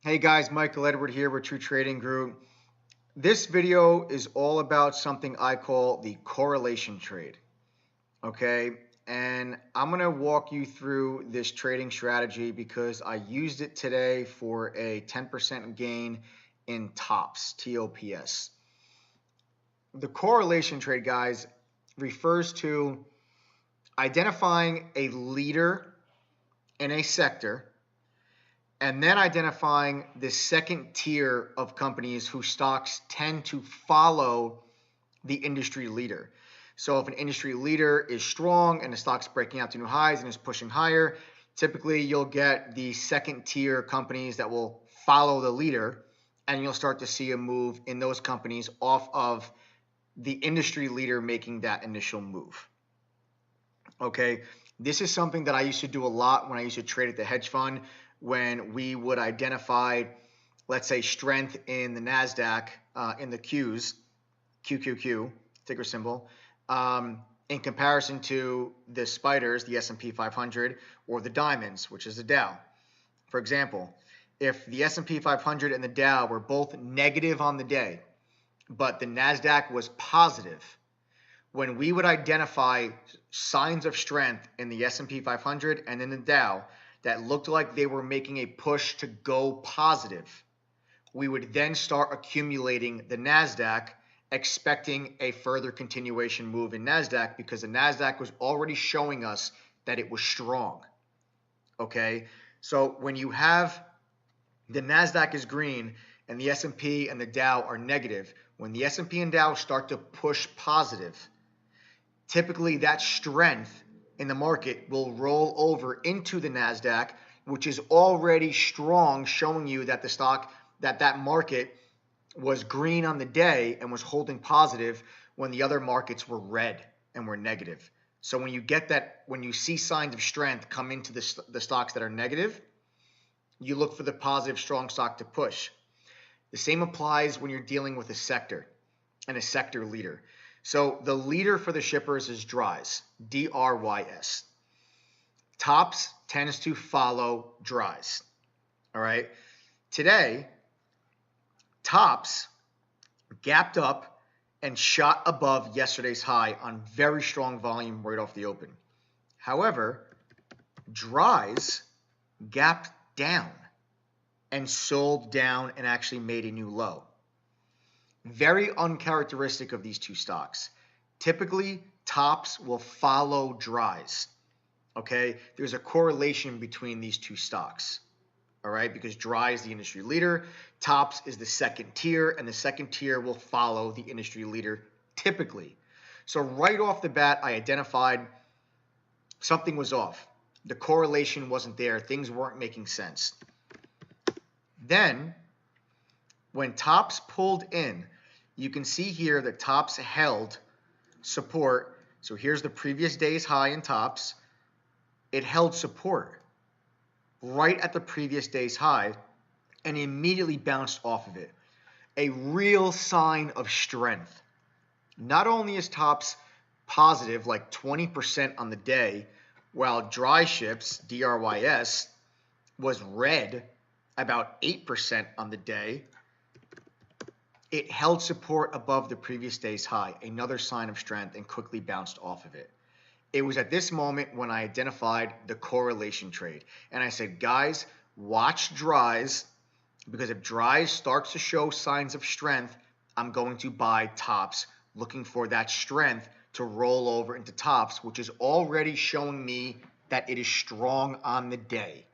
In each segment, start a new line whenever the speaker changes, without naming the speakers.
Hey guys, Michael Edward here with True Trading Group. This video is all about something I call the correlation trade. Okay, and I'm going to walk you through this trading strategy because I used it today for a 10% gain in TOPS, TOPS. The correlation trade, guys, refers to identifying a leader in a sector and then identifying the second tier of companies whose stocks tend to follow the industry leader. So if an industry leader is strong and the stock's breaking out to new highs and is pushing higher, typically you'll get the second tier companies that will follow the leader, and you'll start to see a move in those companies off of the industry leader making that initial move. Okay, this is something that I used to do a lot when I used to trade at the hedge fund, when we would identify, let's say, strength in the NASDAQ, in the Qs, QQQ, ticker symbol, in comparison to the spiders, the S&P 500, or the diamonds, which is the Dow. For example, if the S&P 500 and the Dow were both negative on the day, but the NASDAQ was positive, when we would identify signs of strength in the S&P 500 and in the Dow that looked like they were making a push to go positive, we would then start accumulating the NASDAQ, expecting a further continuation move in NASDAQ because the NASDAQ was already showing us that it was strong. Okay, so when you have the NASDAQ is green and the S&P and the Dow are negative, when the S&P and Dow start to push positive, typically that strength in the market will roll over into the NASDAQ, which is already strong, showing you that the stock, that market was green on the day and was holding positive when the other markets were red and were negative. So when you get that, when you see signs of strength come into the stocks that are negative, you look for the positive, strong stock to push. The same applies when you're dealing with a sector and a sector leader. So the leader for the shippers is DRYS, DRYS. TOPS tends to follow DRYS. All right. Today, TOPS gapped up and shot above yesterday's high on very strong volume right off the open. However, DRYS gapped down and sold down and actually made a new low. Very uncharacteristic of these two stocks. Typically, TOPS will follow DRYS. Okay, there's a correlation between these two stocks. All right, because DRYS is the industry leader, TOPS is the second tier, and the second tier will follow the industry leader typically. So right off the bat, I identified something was off. The correlation wasn't there. Things weren't making sense. Then, when TOPS pulled in, you can see here that TOPS held support. So here's the previous day's high in TOPS. It held support right at the previous day's high and immediately bounced off of it. A real sign of strength. Not only is TOPS positive, like 20% on the day, while DRYS was red about 8% on the day, it held support above the previous day's high, another sign of strength, and quickly bounced off of it. It was at this moment when I identified the correlation trade. And I said, guys, watch DRYS, because if DRYS starts to show signs of strength, I'm going to buy TOPS, looking for that strength to roll over into TOPS, which is already showing me that it is strong on the day.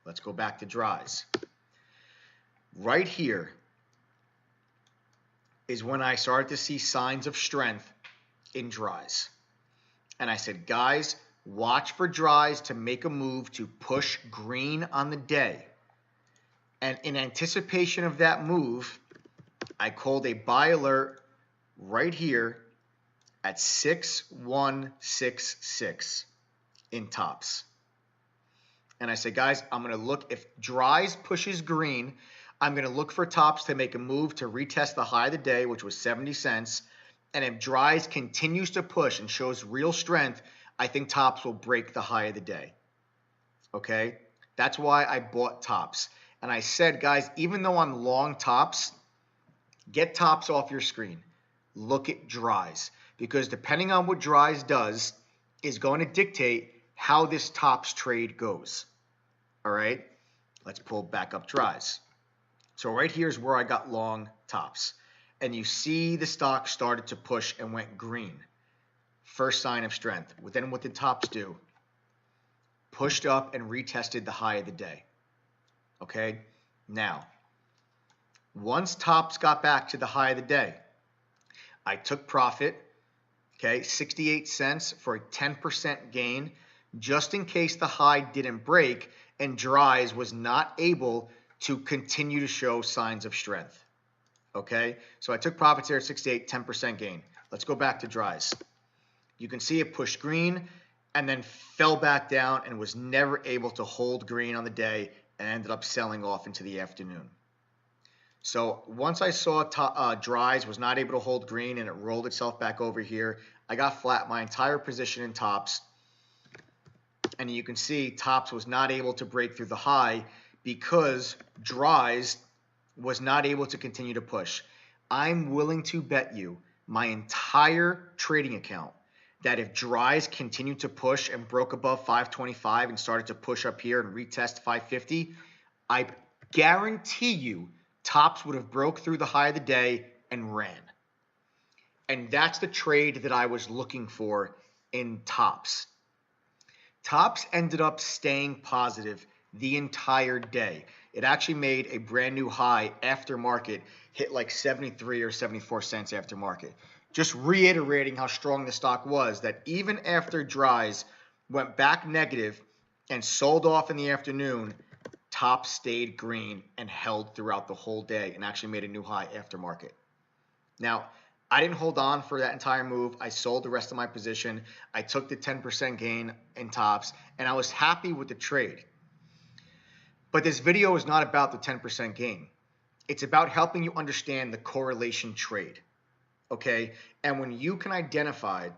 Let's go back to DRYS. Right here is when I started to see signs of strength in DRYS. And I said, guys, watch for DRYS to make a move to push green on the day. And in anticipation of that move, I called a buy alert right here at 6166 in TOPS. And I said, guys, I'm going to look, if DRYS pushes green, I'm going to look for TOPS to make a move to retest the high of the day, which was 70 cents. And if DRYS continues to push and shows real strength, I think TOPS will break the high of the day. Okay? That's why I bought TOPS. And I said, guys, even though I'm long tops, get tops off your screen. Look at DRYS, because depending on what DRYS does is going to dictate how this tops trade goes. All right, let's pull back up DRYS. So right here is where I got long tops. And you see the stock started to push and went green. First sign of strength. Then what did tops do? Pushed up and retested the high of the day. Okay, now, once tops got back to the high of the day, I took profit, okay, 68 cents for a 10% gain, just in case the high didn't break and DRYS was not able to continue to show signs of strength. Okay, so I took profits here at 68, 10% gain. Let's go back to DRYS. You can see it pushed green and then fell back down and was never able to hold green on the day and ended up selling off into the afternoon. So once I saw DRYS was not able to hold green and it rolled itself back over here, I got flat my entire position in tops. And you can see tops was not able to break through the high because DRYS was not able to continue to push. I'm willing to bet you my entire trading account that if DRYS continued to push and broke above 525 and started to push up here and retest 550, I guarantee you tops would have broke through the high of the day and ran. And that's the trade that I was looking for in tops. Tops ended up staying positive the entire day. It actually made a brand new high after market, hit like 73 or 74 cents after market. Just reiterating how strong the stock was, that even after DRYS went back negative and sold off in the afternoon, tops stayed green and held throughout the whole day and actually made a new high after market. Now, I didn't hold on for that entire move. I sold the rest of my position. I took the 10% gain in tops, and I was happy with the trade. But this video is not about the 10% gain. It's about helping you understand the correlation trade. Okay? And when you can identify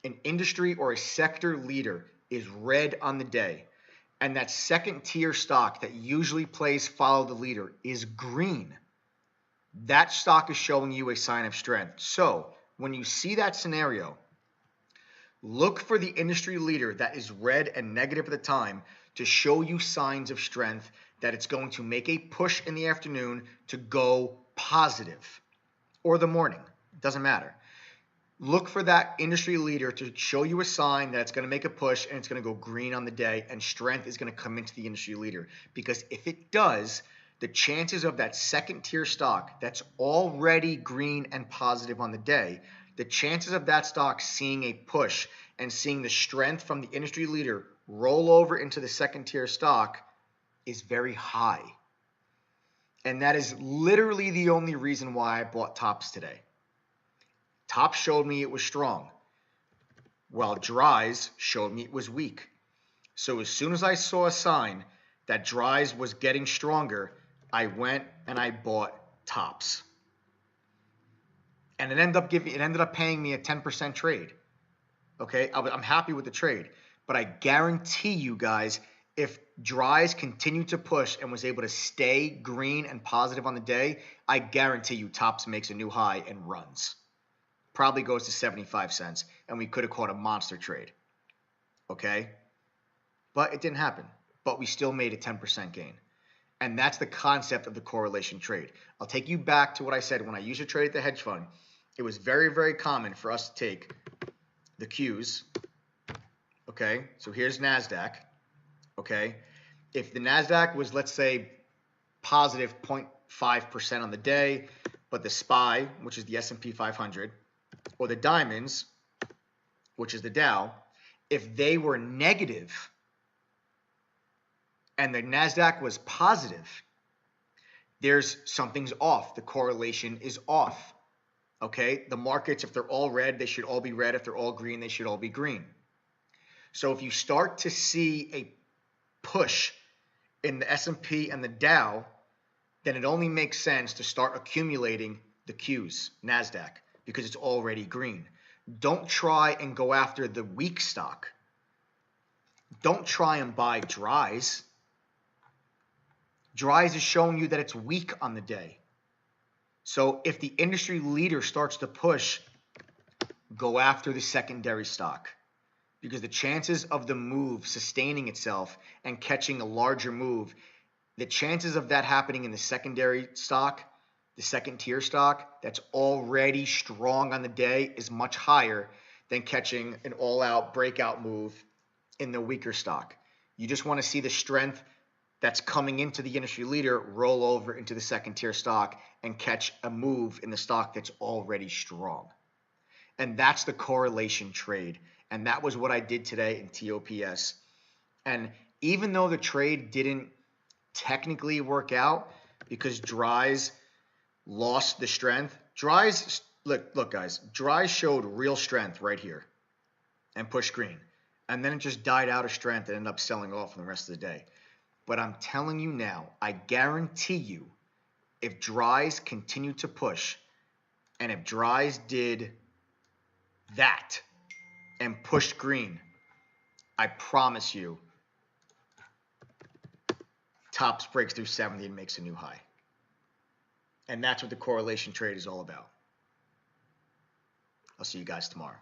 an industry or a sector leader is red on the day, and that second tier stock that usually plays follow the leader is green, that stock is showing you a sign of strength. So when you see that scenario, look for the industry leader that is red and negative at the time to show you signs of strength, that it's going to make a push in the afternoon to go positive, or the morning. It doesn't matter. Look for that industry leader to show you a sign that it's going to make a push and it's going to go green on the day, and strength is going to come into the industry leader. Because if it does, the chances of that second tier stock that's already green and positive on the day, the chances of that stock seeing a push and seeing the strength from the industry leader roll over into the second tier stock is very high. And that is literally the only reason why I bought tops today. Tops showed me it was strong, while DRYS showed me it was weak. So as soon as I saw a sign that DRYS was getting stronger, I went and I bought tops. And it ended up paying me a 10% trade. Okay, I'm happy with the trade. But I guarantee you guys, if DRYS continued to push and was able to stay green and positive on the day, I guarantee you tops makes a new high and runs. Probably goes to 75 cents, and we could have caught a monster trade. Okay? But it didn't happen. But we still made a 10% gain. And that's the concept of the correlation trade. I'll take you back to what I said when I used to trade at the hedge fund. It was very, very common for us to take the Qs. Okay? So here's NASDAQ. Okay? If the NASDAQ was, let's say, positive 0.5% on the day, but the SPY, which is the S&P 500, or the diamonds, which is the Dow, if they were negative and the NASDAQ was positive, there's something's off. The correlation is off. Okay? The markets, if they're all red, they should all be red. If they're all green, they should all be green. So if you start to see a push in the S&P and the Dow, then it only makes sense to start accumulating the Qs, NASDAQ, because it's already green. Don't try and go after the weak stock. Don't try and buy DRYS. DRYS is showing you that it's weak on the day. So if the industry leader starts to push, go after the secondary stock, because the chances of the move sustaining itself and catching a larger move, the chances of that happening in the secondary stock, the second tier stock that's already strong on the day, is much higher than catching an all-out breakout move in the weaker stock. You just want to see the strength that's coming into the industry leader roll over into the second tier stock and catch a move in the stock that's already strong. And that's the correlation trade. And that was what I did today in TOPS. And even though the trade didn't technically work out because DRYS lost the strength, DRYS, look guys, DRYS showed real strength right here and pushed green. And then it just died out of strength and ended up selling off for the rest of the day. But I'm telling you now, I guarantee you, if DRYS continued to push, and if DRYS did that and pushed green, I promise you, tops breaks through 70 and makes a new high. And that's what the correlation trade is all about. I'll see you guys tomorrow.